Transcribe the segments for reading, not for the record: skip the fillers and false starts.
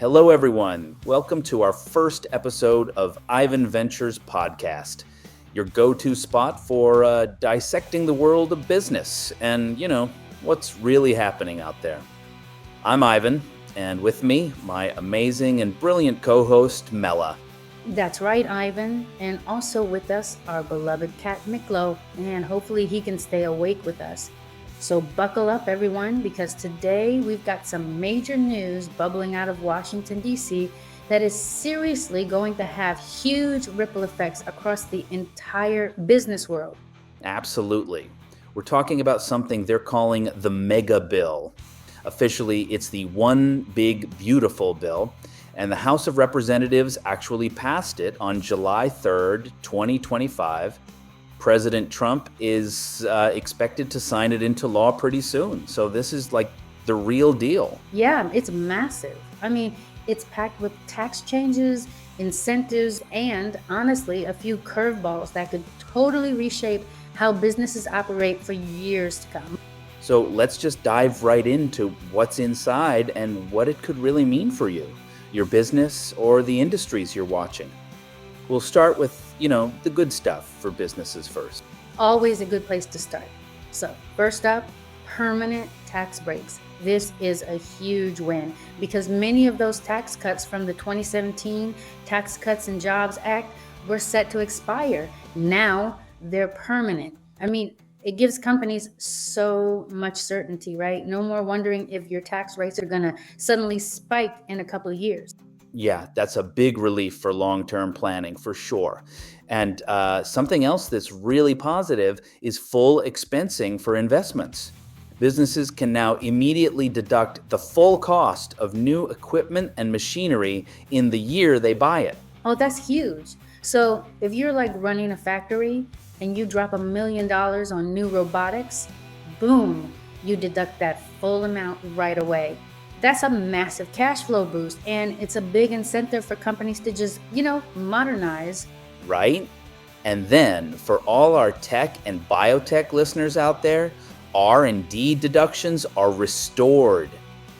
Hello, everyone. Welcome to our first episode of IvanVentures podcast, your go-to spot for dissecting the world of business and, what's really happening out there. I'm Ivan, and with me, my amazing and brilliant co-host, Mella. That's right, Ivan. And also with us, our beloved cat, Miklo, and hopefully he can stay awake with us. So buckle up, everyone, because today we've got some major news bubbling out of Washington, D.C. that is seriously going to have huge ripple effects across the entire business world. Absolutely. We're talking about something they're calling the Megabill. Officially, it's the One Big Beautiful Bill, and the House of Representatives actually passed it on July 3rd, 2025. President Trump is expected to sign it into law pretty soon. So this is like the real deal. Yeah, it's massive. I mean, it's packed with tax changes, incentives, and honestly, a few curveballs that could totally reshape how businesses operate for years to come. So let's just dive right into what's inside and what it could really mean for you, your business, or the industries you're watching. We'll start with, the good stuff for businesses first. Always a good place to start. So first up, permanent tax breaks. This is a huge win because many of those tax cuts from the 2017 Tax Cuts and Jobs Act were set to expire. Now they're permanent. I mean, it gives companies so much certainty, right? No more wondering if your tax rates are going to suddenly spike in a couple of years. Yeah, that's a big relief for long-term planning for sure. And something else that's really positive is full expensing for investments. Businesses can now immediately deduct the full cost of new equipment and machinery in the year they buy it. Oh, that's huge. So if you're like running a factory and you drop $1 million on new robotics, boom, you deduct that full amount right away. That's a massive cash flow boost, and it's a big incentive for companies to just, modernize. Right? And then for all our tech and biotech listeners out there, R&D deductions are restored.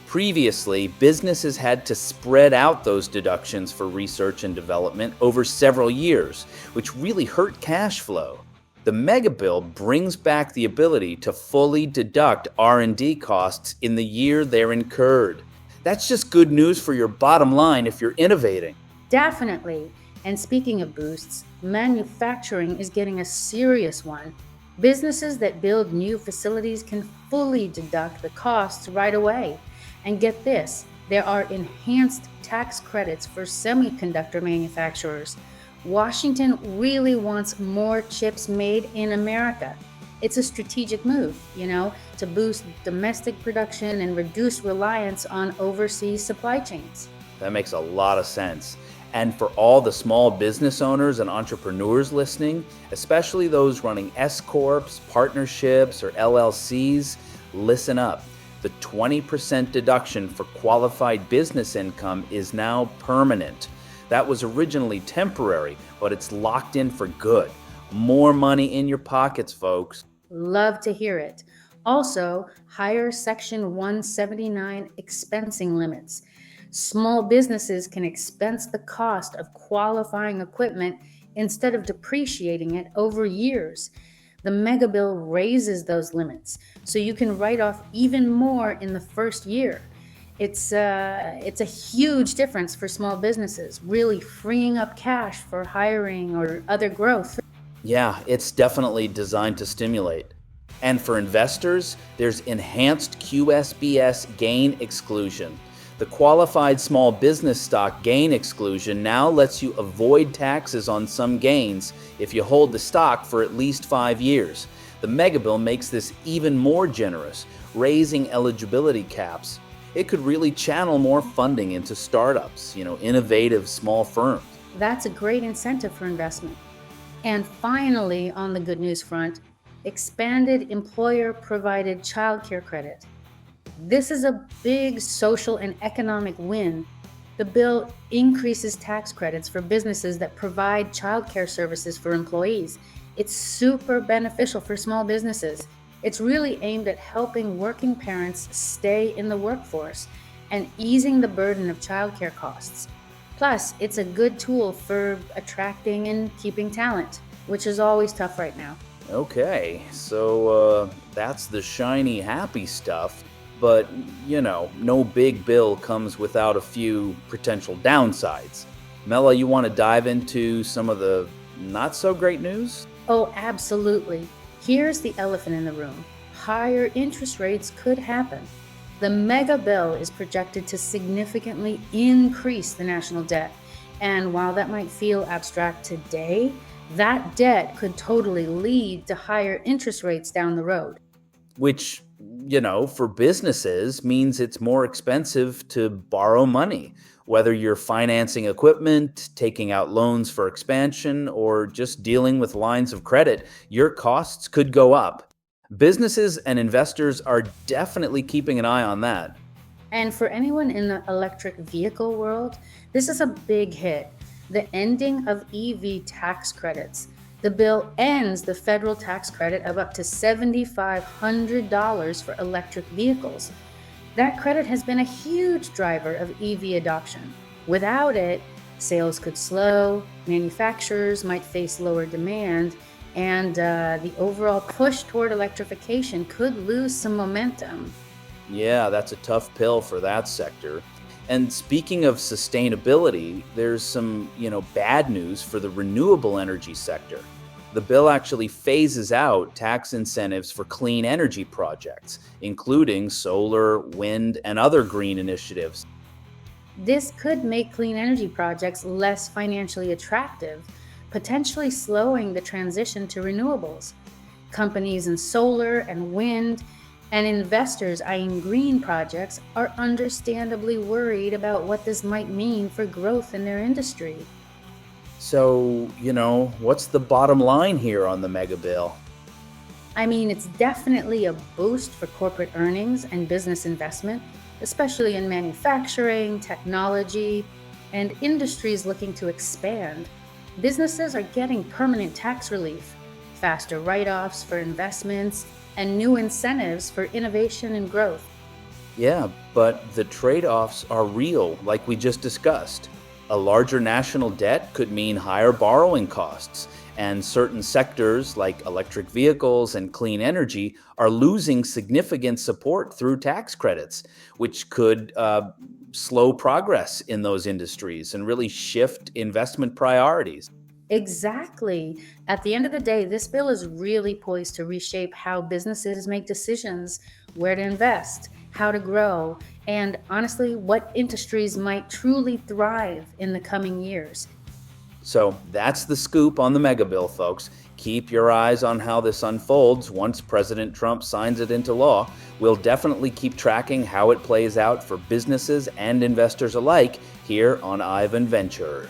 Previously, businesses had to spread out those deductions for research and development over several years, which really hurt cash flow. The Megabill brings back the ability to fully deduct R&D costs in the year they're incurred. That's just good news for your bottom line if you're innovating. Definitely. And speaking of boosts, manufacturing is getting a serious one. Businesses that build new facilities can fully deduct the costs right away. And get this, there are enhanced tax credits for semiconductor manufacturers. Washington really wants more chips made in America. It's a strategic move, to boost domestic production and reduce reliance on overseas supply chains. That makes a lot of sense. And for all the small business owners and entrepreneurs listening, especially those running S-Corps, partnerships, or LLCs, listen up. The 20% deduction for qualified business income is now permanent. That was originally temporary, but it's locked in for good. More money in your pockets, folks. Love to hear it. Also, higher Section 179 expensing limits. Small businesses can expense the cost of qualifying equipment instead of depreciating it over years. The Megabill raises those limits, so you can write off even more in the first year. It's a huge difference for small businesses, really freeing up cash for hiring or other growth. Yeah, it's definitely designed to stimulate. And for investors, there's enhanced QSBS gain exclusion. The qualified small business stock gain exclusion now lets you avoid taxes on some gains if you hold the stock for at least 5 years. The Megabill makes this even more generous, raising eligibility caps. It could really channel more funding into startups, innovative small firms. That's a great incentive for investment. And finally, on the good news front, expanded employer-provided childcare credit. This is a big social and economic win. The bill increases tax credits for businesses that provide childcare services for employees. It's super beneficial for small businesses. It's really aimed at helping working parents stay in the workforce. and easing the burden of childcare costs. Plus, it's a good tool for attracting and keeping talent, which is always tough right now. Okay, so that's the shiny, happy stuff. But, no big bill comes without a few potential downsides. Mella, you want to dive into some of the not so great news? Oh, absolutely. Here's the elephant in the room. Higher interest rates could happen. The mega bill is projected to significantly increase the national debt. And while that might feel abstract today, that debt could totally lead to higher interest rates down the road. Which, for businesses means it's more expensive to borrow money, whether you're financing equipment, taking out loans for expansion, or just dealing with lines of credit, your costs could go up. Businesses and investors are definitely keeping an eye on that. And for anyone in the electric vehicle world, this is a big hit. The ending of EV tax credits. The bill ends the federal tax credit of up to $7,500 for electric vehicles. That credit has been a huge driver of EV adoption. Without it, sales could slow, manufacturers might face lower demand, and the overall push toward electrification could lose some momentum. Yeah, that's a tough pill for that sector. And speaking of sustainability, there's some, bad news for the renewable energy sector. The bill actually phases out tax incentives for clean energy projects, including solar, wind, and other green initiatives. This could make clean energy projects less financially attractive, potentially slowing the transition to renewables. Companies in solar and wind and investors eyeing green projects are understandably worried about what this might mean for growth in their industry. So, what's the bottom line here on the mega bill? I mean, it's definitely a boost for corporate earnings and business investment, especially in manufacturing, technology, and industries looking to expand. Businesses are getting permanent tax relief, faster write offs for investments, and new incentives for innovation and growth. Yeah, but the trade offs are real, like we just discussed. A larger national debt could mean higher borrowing costs, and certain sectors like electric vehicles and clean energy are losing significant support through tax credits, which could slow progress in those industries and really shift investment priorities. Exactly. At the end of the day, this bill is really poised to reshape how businesses make decisions, where to invest, how to grow, and honestly, what industries might truly thrive in the coming years. So that's the scoop on the mega bill, folks. Keep your eyes on how this unfolds once President Trump signs it into law. We'll definitely keep tracking how it plays out for businesses and investors alike here on IvanVentures.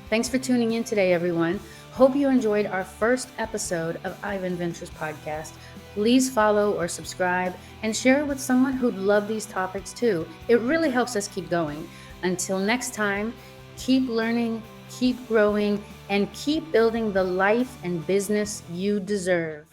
Thanks for tuning in today, everyone. Hope you enjoyed our first episode of IvanVentures podcast. Please follow or subscribe and share it with someone who'd love these topics too. It really helps us keep going. Until next time, keep learning, keep growing, and keep building the life and business you deserve.